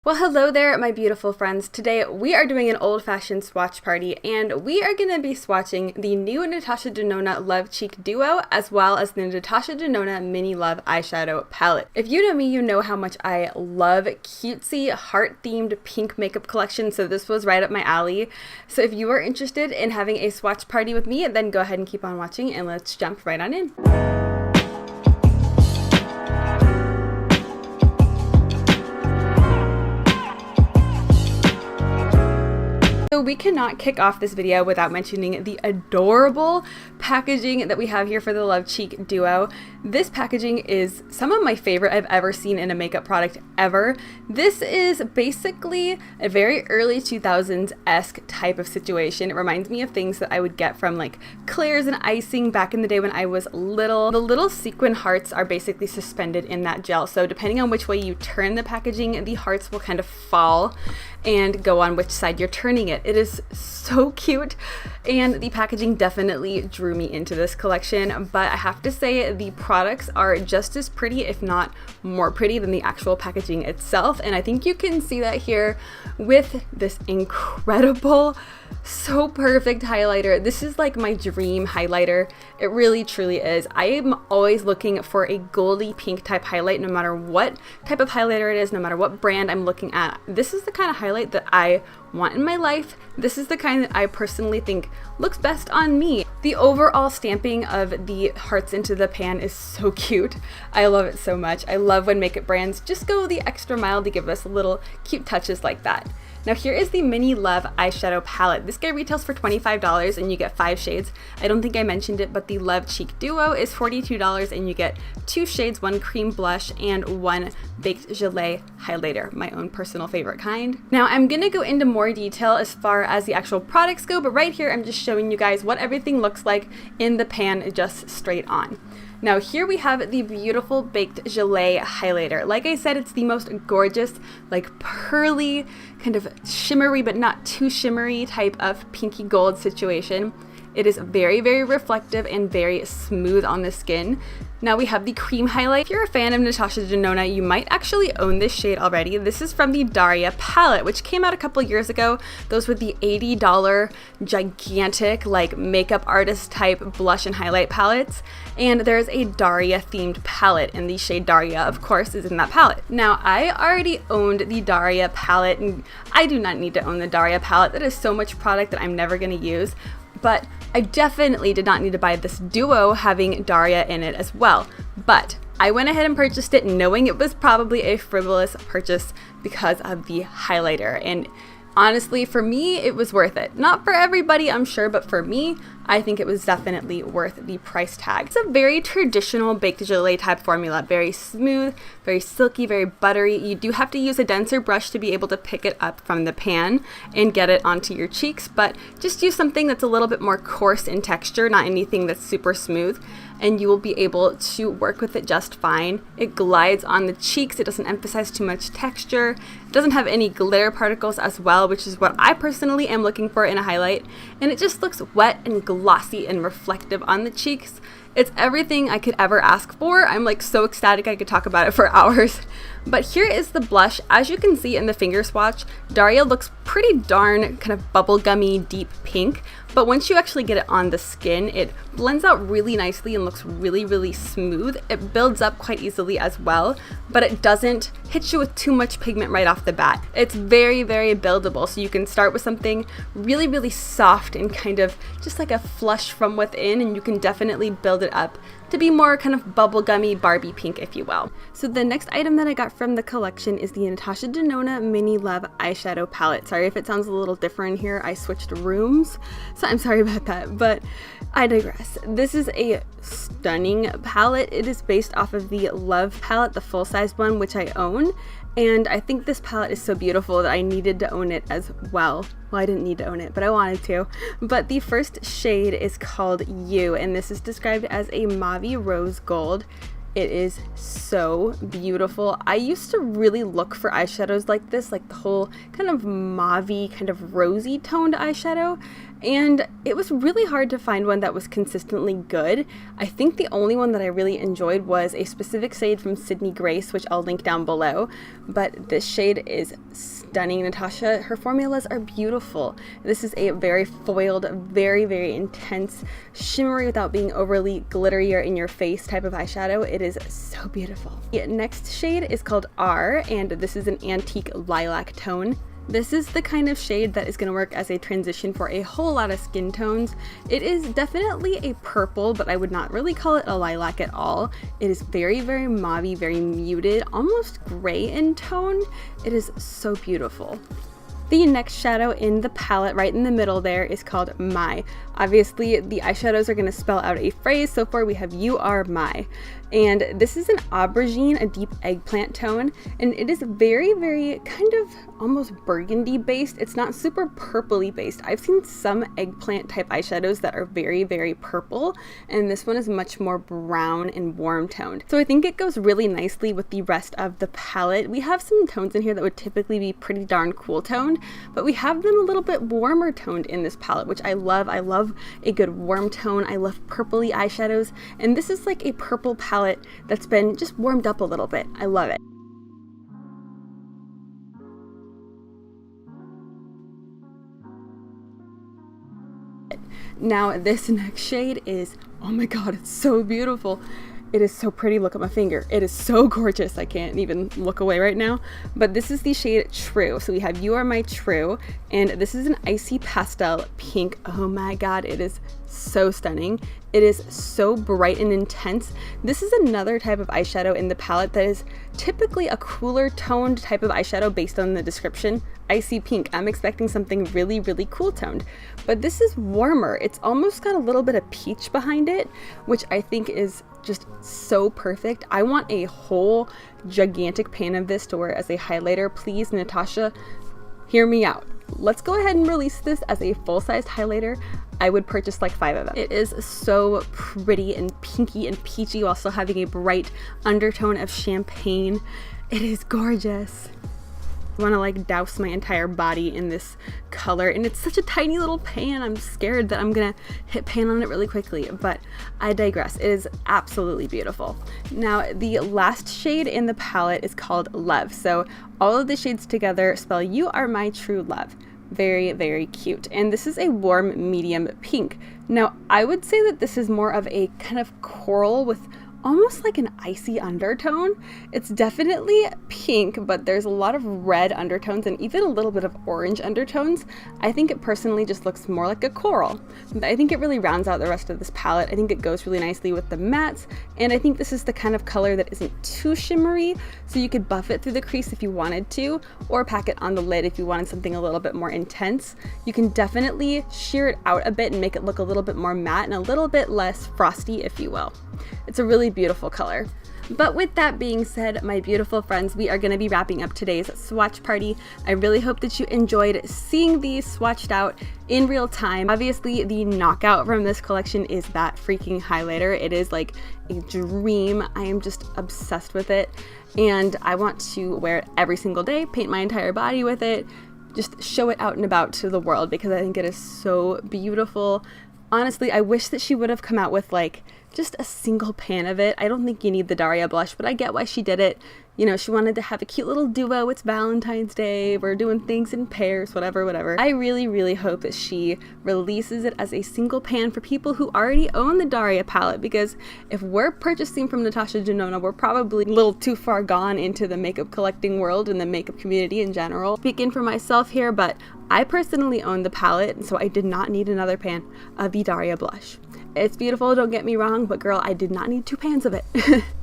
Well, hello there, my beautiful friends. Today we are doing an old-fashioned swatch party, and we are going to be swatching the new Natasha Denona Love Cheek Duo, as well as the Natasha Denona Mini Love Eyeshadow Palette. If you know me, you know how much I love cutesy, heart-themed pink makeup collection, so this was right up my alley. So if you are interested in having a swatch party with me, then go ahead and keep on watching, and let's jump right on in. So we cannot kick off this video without mentioning the adorable packaging that we have here for the Love Cheek Duo. This packaging is some of my favorite I've ever seen in a makeup product ever. This is basically a very early 2000s-esque type of situation. It reminds me of things that I would get from like Claire's and icing back in the day when I was little. The little sequin hearts are basically suspended in that gel, so depending on which way you turn the packaging, the hearts will kind of fall and go on which side you're turning it. It is so cute, and the packaging definitely drew me into this collection, but I have to say the products are just as pretty, if not more pretty, than the actual packaging itself, and I think you can see that here with this incredible, so perfect highlighter. This is like my dream highlighter. It really truly is. I am always looking for a goldy pink type highlight, no matter what type of highlighter it is, no matter what brand I'm looking at. This is the kind of highlight that I want in my life. This is the kind that I personally think looks best on me. The overall stamping of the hearts into the pan is so cute. I love it so much. I love when makeup brands just go the extra mile to give us little cute touches like that. Now here is the Mini Love Eyeshadow Palette. This guy retails for $25 and you get 5 shades. I don't think I mentioned it, but the Love Cheek Duo is $42 and you get 2 shades, 1 cream blush and 1 baked gelée highlighter, my own personal favorite kind. Now I'm gonna go into more detail as far as the actual products go, but right here I'm just showing you guys what everything looks like in the pan just straight on. Now here we have the beautiful baked gelée highlighter. Like I said, it's the most gorgeous, like pearly, kind of shimmery but not too shimmery type of pinky gold situation. It is very, very reflective and very smooth on the skin. Now we have the cream highlight. If you're a fan of Natasha Denona, you might actually own this shade already. This is from the Daria palette, which came out a couple years ago. Those were the $80 gigantic, like makeup artist type blush and highlight palettes. And there's a Daria themed palette, and the shade Daria, of course, is in that palette. Now, I already owned the Daria palette, and I do not need to own the Daria palette. That is so much product that I'm never gonna use. But I definitely did not need to buy this duo having Daria in it as well. But I went ahead and purchased it knowing it was probably a frivolous purchase because of the highlighter. And honestly, for me, it was worth it. Not for everybody, I'm sure, but for me, I think it was definitely worth the price tag. It's a very traditional baked gelée type formula, very smooth, very silky, very buttery. You do have to use a denser brush to be able to pick it up from the pan and get it onto your cheeks, but just use something that's a little bit more coarse in texture, not anything that's super smooth, and you will be able to work with it just fine. It glides on the cheeks, it doesn't emphasize too much texture, it doesn't have any glitter particles as well, which is what I personally am looking for in a highlight, and it just looks wet and glossy and reflective on the cheeks. It's everything I could ever ask for. I'm like so ecstatic I could talk about it for hours. But here is the blush. As you can see in the finger swatch, Daria looks pretty darn kind of bubblegummy deep pink, but once you actually get it on the skin, it blends out really nicely and looks really, really smooth. It builds up quite easily as well, but it doesn't hit you with too much pigment right off the bat. It's very, very buildable, so you can start with something really, really soft and kind of just like a flush from within, and you can definitely build it up to be more kind of bubblegummy Barbie pink, if you will. So the next item that I got from the collection is the Natasha Denona Mini Love Eyeshadow Palette. Sorry if it sounds a little different here. I switched rooms, so I'm sorry about that, but I digress. This is a stunning palette. It is based off of the Love palette, the full-size one, which I own. And I think this palette is so beautiful that I needed to own it as well. Well, I didn't need to own it, but I wanted to. But the first shade is called You, and this is described as a mauve rose gold. It is so beautiful. I used to really look for eyeshadows like this, like the whole kind of mauve-y, kind of rosy toned eyeshadow, and it was really hard to find one that was consistently good. I think the only one that I really enjoyed was a specific shade from Sydney Grace, which I'll link down below, but this shade is stunning. Natasha, her formulas are beautiful. This is a very foiled, very, very intense, shimmery without being overly glittery or in your face type of eyeshadow. It is so beautiful. The next shade is called R, and this is an antique lilac tone. This is the kind of shade that is going to work as a transition for a whole lot of skin tones. It is definitely a purple, but I would not really call it a lilac at all. It is very, very mauve-y, very muted, almost gray in tone. It is so beautiful. The next shadow in the palette, right in the middle there, is called My. Obviously, the eyeshadows are going to spell out a phrase. So far, we have You Are My. And this is an aubergine, a deep eggplant tone, and it is very, very kind of almost burgundy based. It's not super purpley based. I've seen some eggplant type eyeshadows that are very, very purple, and this one is much more brown and warm toned. So I think it goes really nicely with the rest of the palette. We have some tones in here that would typically be pretty darn cool toned, but we have them a little bit warmer toned in this palette, which I love. I love a good warm tone. I love purpley eyeshadows, and this is like a purple palette that's been just warmed up a little bit. I love it. Now this next shade is, oh my god, it's so beautiful. It is so pretty. Look at my finger. It is so gorgeous. I can't even look away right now. But this is the shade True. So we have You Are My True, and this is an icy pastel pink. Oh my god, it is so stunning. It is so bright and intense. This is another type of eyeshadow in the palette that is typically a cooler toned type of eyeshadow based on the description. Icy pink. I'm expecting something really, really cool toned. But this is warmer. It's almost got a little bit of peach behind it, which I think is just so perfect. I want a whole gigantic pan of this to wear as a highlighter. Please, Natasha, hear me out. Let's go ahead and release this as a full-size highlighter. I would purchase like 5 of them. It is so pretty and pinky and peachy while still having a bright undertone of champagne. It is gorgeous. I want to like douse my entire body in this color, and it's such a tiny little pan. I'm scared that I'm gonna hit pan on it really quickly, but I digress. It is absolutely beautiful. Now the last shade in the palette is called Love. So all of the shades together spell You Are My True Love. Very, very cute. And this is a warm medium pink. Now I would say that this is more of a kind of coral with almost like an icy undertone. It's definitely pink, but there's a lot of red undertones and even a little bit of orange undertones. I think it personally just looks more like a coral. I think it really rounds out the rest of this palette. I think it goes really nicely with the mattes, and I think this is the kind of color that isn't too shimmery, so you could buff it through the crease if you wanted to, or pack it on the lid if you wanted something a little bit more intense. You can definitely sheer it out a bit and make it look a little bit more matte and a little bit less frosty, if you will. It's a really beautiful color. But with that being said, my beautiful friends, we are going to be wrapping up today's swatch party. I really hope that you enjoyed seeing these swatched out in real time. Obviously, the knockout from this collection is that freaking highlighter. It is like a dream. I am just obsessed with it, and I want to wear it every single day, paint my entire body with it, just show it out and about to the world because I think it is so beautiful. Honestly, I wish that she would have come out with like just a single pan of it. I don't think you need the Daria blush, but I get why she did it. You know, she wanted to have a cute little duo. It's Valentine's Day. We're doing things in pairs, whatever. I really, really hope that she releases it as a single pan for people who already own the Daria palette, because if we're purchasing from Natasha Denona, we're probably a little too far gone into the makeup collecting world and the makeup community in general. Speaking for myself here, but I personally own the palette, and so I did not need another pan of the Daria blush. It's beautiful, don't get me wrong, but girl, I did not need 2 pans of it.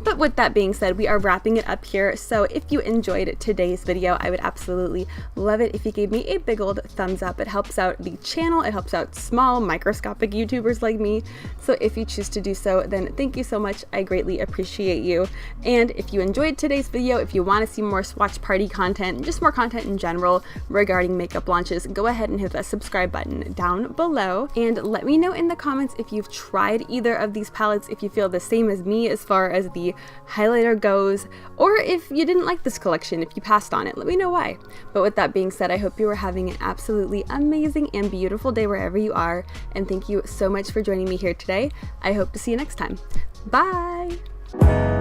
But with that being said, we are wrapping it up here. So if you enjoyed today's video, I would absolutely love it if you gave me a big old thumbs up. It helps out the channel, it helps out small, microscopic YouTubers like me. So if you choose to do so, then thank you so much. I greatly appreciate you. And if you enjoyed today's video, if you want to see more swatch party content, just more content in general regarding makeup launches, go ahead and hit that subscribe button down below. And let me know in the comments if you've tried either of these palettes, if you feel the same as me as far as the highlighter goes, or if you didn't like this collection, if you passed on it, let me know why. But with that being said, I hope you are having an absolutely amazing and beautiful day wherever you are, and thank you so much for joining me here today. I hope to see you next time. Bye!